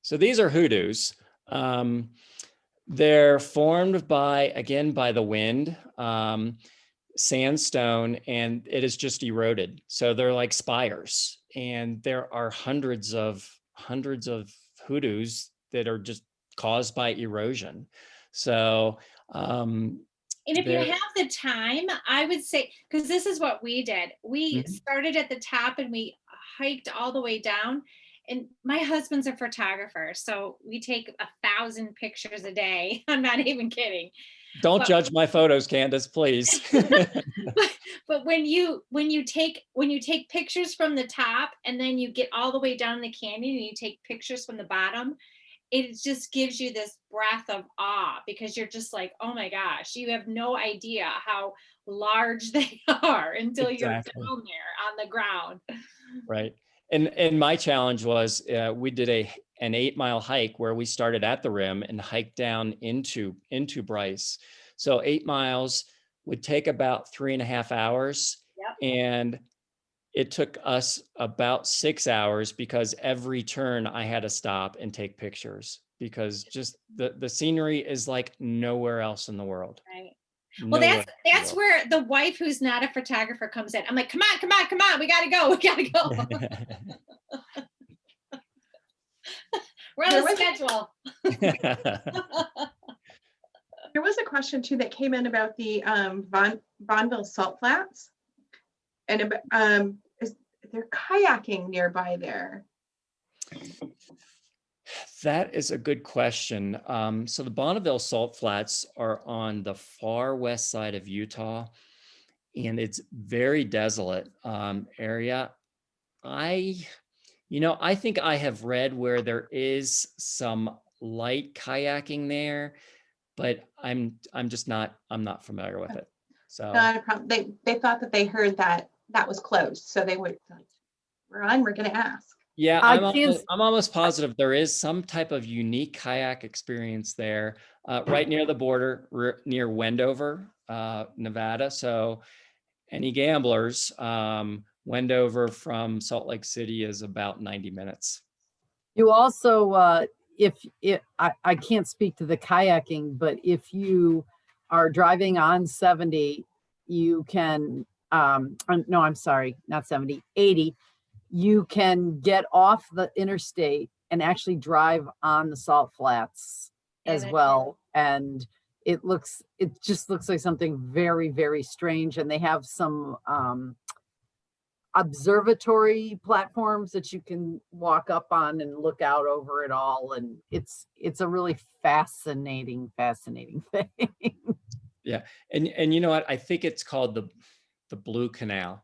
So these are hoodoos. They're formed by the wind, sandstone, and it is just eroded. So they're like spires, and there are hundreds of hoodoos that are just caused by erosion. So, and if you have the time, I would say, because this is what we did. We started at the top and we hiked all the way down. And my husband's a photographer, so we take 1,000 pictures a day. I'm not even kidding. Don't judge my photos, Candace, please. but when you take pictures from the top and then you get all the way down the canyon and you take pictures from the bottom, it just gives you this breath of awe, because you're just like, oh my gosh, you have no idea how large they are until you're down there on the ground. Right. And my challenge was we did an 8-mile hike where we started at the rim and hiked down into Bryce. So 8 miles would take about 3.5 hours. Yep. And it took us about 6 hours because every turn I had to stop and take pictures, because just the scenery is like nowhere else in the world. Right. Well, that's where the wife who's not a photographer comes in. I'm like, come on, we gotta go. We're on the schedule. There was a question too that came in about the Bonneville Salt Flats. And is there kayaking nearby there? That is a good question. So the Bonneville Salt Flats are on the far west side of Utah, and it's very desolate area. I think I have read where there is some light kayaking there, but I'm not familiar with it. So Not a problem. They thought that they heard that was closed, so they would like, we're going to ask. yeah, I I'm can't almost positive there is some type of unique kayak experience there, right near the border, near Wendover, Nevada. So any gamblers, Wendover from Salt Lake City is about 90 minutes. You also, I can't speak to the kayaking, but if you are driving on 70, you can, no, I'm sorry, not 70, 80, you can get off the interstate and actually drive on the salt flats Yeah, as that's well. And it just looks like something very, very strange. And they have some, observatory platforms that you can walk up on and look out over it all, and it's a really fascinating thing. Yeah, and you know what? I think it's called the Blue Canal,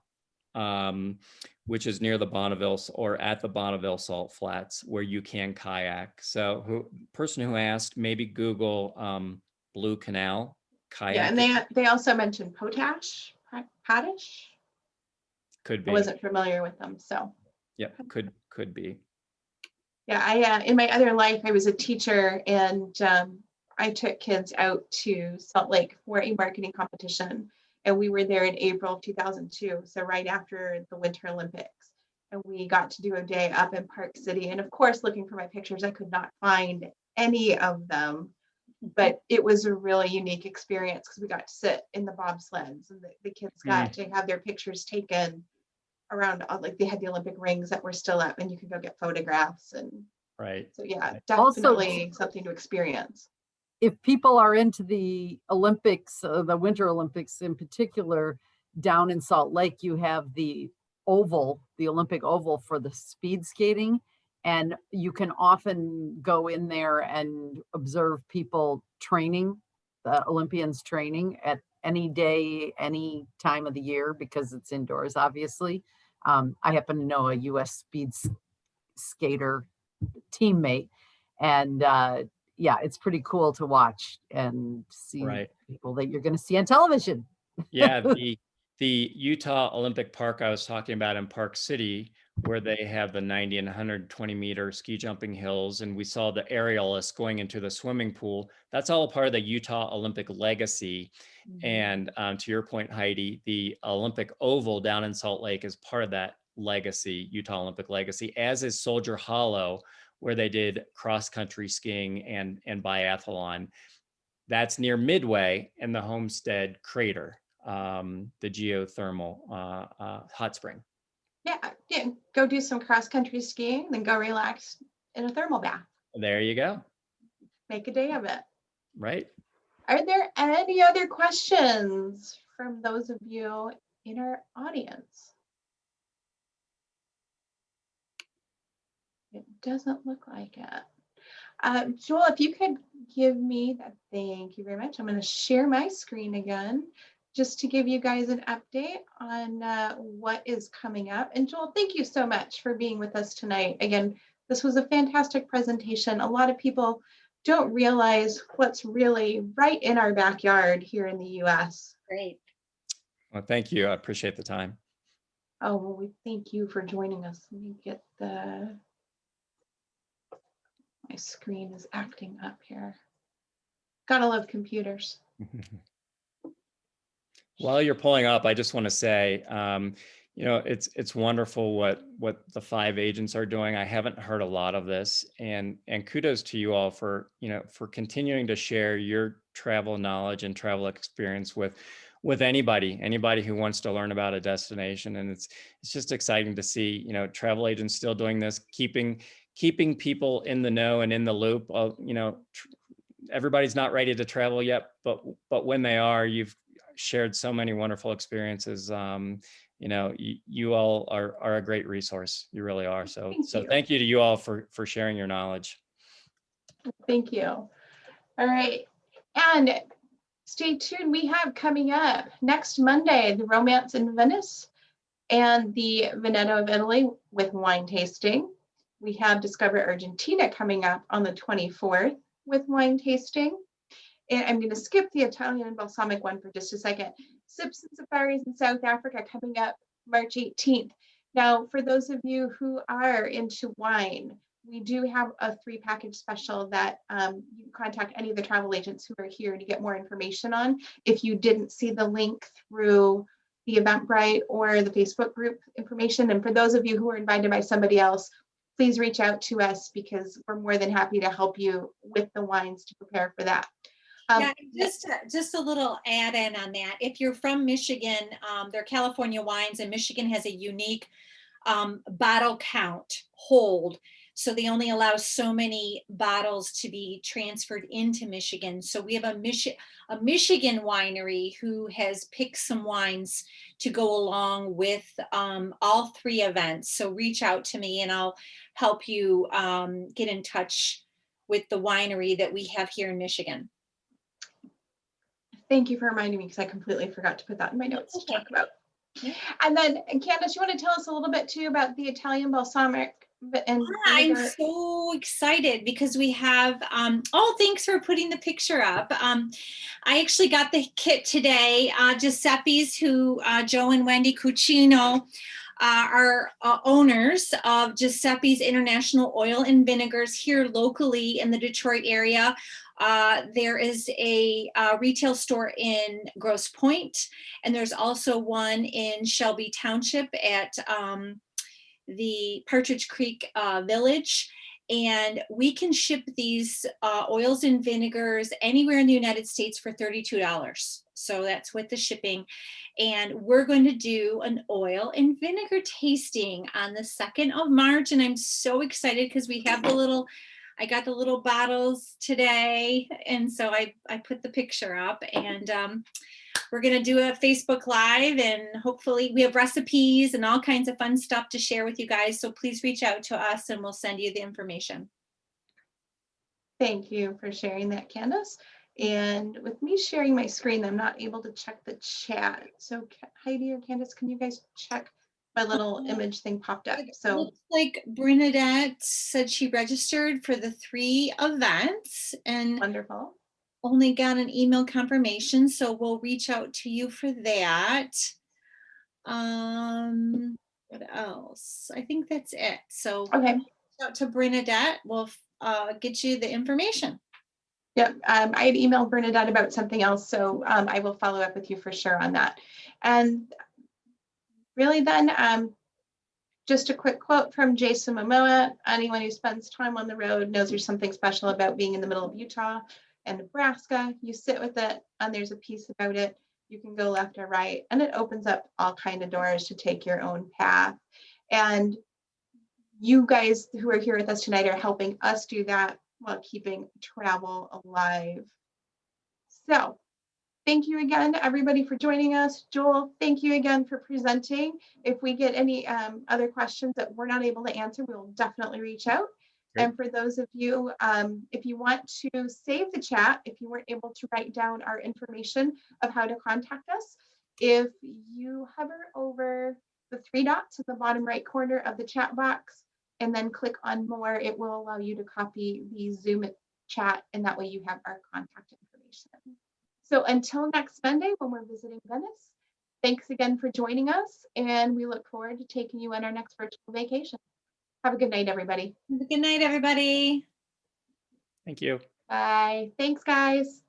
which is near the Bonneville or at the Bonneville Salt Flats, where you can kayak. So, person who asked, maybe Google Blue Canal kayak. Yeah, and they also mentioned Potash. Could I be. wasn't familiar with them, so. Yeah, could be. Yeah, I in my other life, I was a teacher, and I took kids out to Salt Lake for a marketing competition, and we were there in April of 2002, so right after the Winter Olympics, and we got to do a day up in Park City. And of course, looking for my pictures, I could not find any of them, but it was a really unique experience because we got to sit in the bobsleds, and the kids got to have their pictures taken around, like they had the Olympic rings that were still up, and you could go get photographs. And Right. so yeah, Also, definitely something to experience. If people are into the Olympics, the Winter Olympics in particular, down in Salt Lake, you have the Olympic oval for the speed skating. And you can often go in there and observe people training, the Olympians training at any day, any time of the year, because it's indoors, obviously. I happen to know a US speed skater teammate, and yeah, it's pretty cool to watch and see people that you're going to see on television. Yeah, the Utah Olympic Park I was talking about in Park City, where they have the 90 and 120 meter ski jumping hills, and we saw the aerialists going into the swimming pool. That's all a part of the Utah Olympic legacy. And to your point, Heidi, the Olympic Oval down in Salt Lake is part of that legacy, Utah Olympic legacy, as is Soldier Hollow, where they did cross-country skiing and biathlon. That's near Midway and the Homestead Crater, the geothermal hot spring. Yeah, go do some cross-country skiing, then go relax in a thermal bath. There you go. Make a day of it. Right. Are there any other questions from those of you in our audience? It doesn't look like it. Joel, if you could give me that, thank you very much. I'm going to share my screen again just to give you guys an update on what is coming up. And Joel, thank you so much for being with us tonight. Again, this was a fantastic presentation. A lot of people don't realize what's really right in our backyard here in the US. Great. Well, thank you. I appreciate the time. Oh, well, we thank you for joining us. Let me get my screen is acting up here. Gotta love computers. While you're pulling up, I just want to say, it's wonderful what the 5 agents are doing. I haven't heard a lot of this, and kudos to you all for continuing to share your travel knowledge and travel experience with anybody who wants to learn about a destination. And it's just exciting to see, travel agents still doing this, keeping people in the know and in the loop. Everybody's not ready to travel yet, but when they are, shared so many wonderful experiences. You know, you all are a great resource. You really are. So thank you to you all for sharing your knowledge. Thank you. All right. And stay tuned. We have coming up next Monday, the Romance in Venice and the Veneto of Italy with wine tasting. We have Discover Argentina coming up on the 24th with wine tasting. And I'm going to skip the Italian balsamic one for just a second. Sips and Safaris in South Africa coming up March 18th. Now, for those of you who are into wine, we do have a 3-package special that you can contact any of the travel agents who are here to get more information on. If you didn't see the link through the Eventbrite or the Facebook group information, and for those of you who are invited by somebody else, please reach out to us because we're more than happy to help you with the wines to prepare for that. Yeah, just a little add-in on that. If you're from Michigan, they're California wines, and Michigan has a unique bottle count hold. So they only allow so many bottles to be transferred into Michigan. So we have a Michigan winery who has picked some wines to go along with all 3 events. So reach out to me and I'll help you get in touch with the winery that we have here in Michigan. Thank you for reminding me because I completely forgot to put that in my notes to talk about. And then Candace, you want to tell us a little bit too about the Italian balsamic and I'm so excited because we have, thanks for putting the picture up. I actually got the kit today. Giuseppe's, who Joe and Wendy Cucino are owners of Giuseppe's International Oil and Vinegars here locally in the Detroit area. There is a retail store in Grosse Pointe, and there's also one in Shelby Township at the Partridge Creek Village. And we can ship these oils and vinegars anywhere in the United States for $32. So that's with the shipping. And we're going to do an oil and vinegar tasting on the 2nd of March. And I'm so excited because we have I got the little bottles today. And so I put the picture up, and we're going to do a Facebook Live, and hopefully we have recipes and all kinds of fun stuff to share with you guys. So please reach out to us and we'll send you the information. Thank you for sharing that, Candace. And with me sharing my screen, I'm not able to check the chat. So Heidi or Candace, can you guys check? My little image thing popped up. So looks like Bernadette said she registered for the 3 events and wonderful. Only got an email confirmation, so we'll reach out to you for that. What else? I think that's it. So okay, reach out to Bernadette. We'll get you the information. Yep, I had emailed Bernadette about something else, so I will follow up with you for sure on that. And really then, just a quick quote from Jason Momoa: anyone who spends time on the road knows there's something special about being in the middle of Utah and Nebraska. You sit with it and there's a piece about it. You can go left or right, and it opens up all kinds of doors to take your own path. And you guys who are here with us tonight are helping us do that while keeping travel alive. So thank you again, everybody, for joining us. Joel, thank you again for presenting. If we get any other questions that we're not able to answer, we'll definitely reach out. Great. And for those of you, if you want to save the chat, if you weren't able to write down our information of how to contact us, if you hover over the 3 dots at the bottom right corner of the chat box and then click on more, it will allow you to copy the Zoom chat, and that way you have our contact information. So until next Monday when we're visiting Venice, thanks again for joining us, and we look forward to taking you on our next virtual vacation. Have a good night, everybody. Have a good night, everybody. Thank you. Bye. Thanks, guys.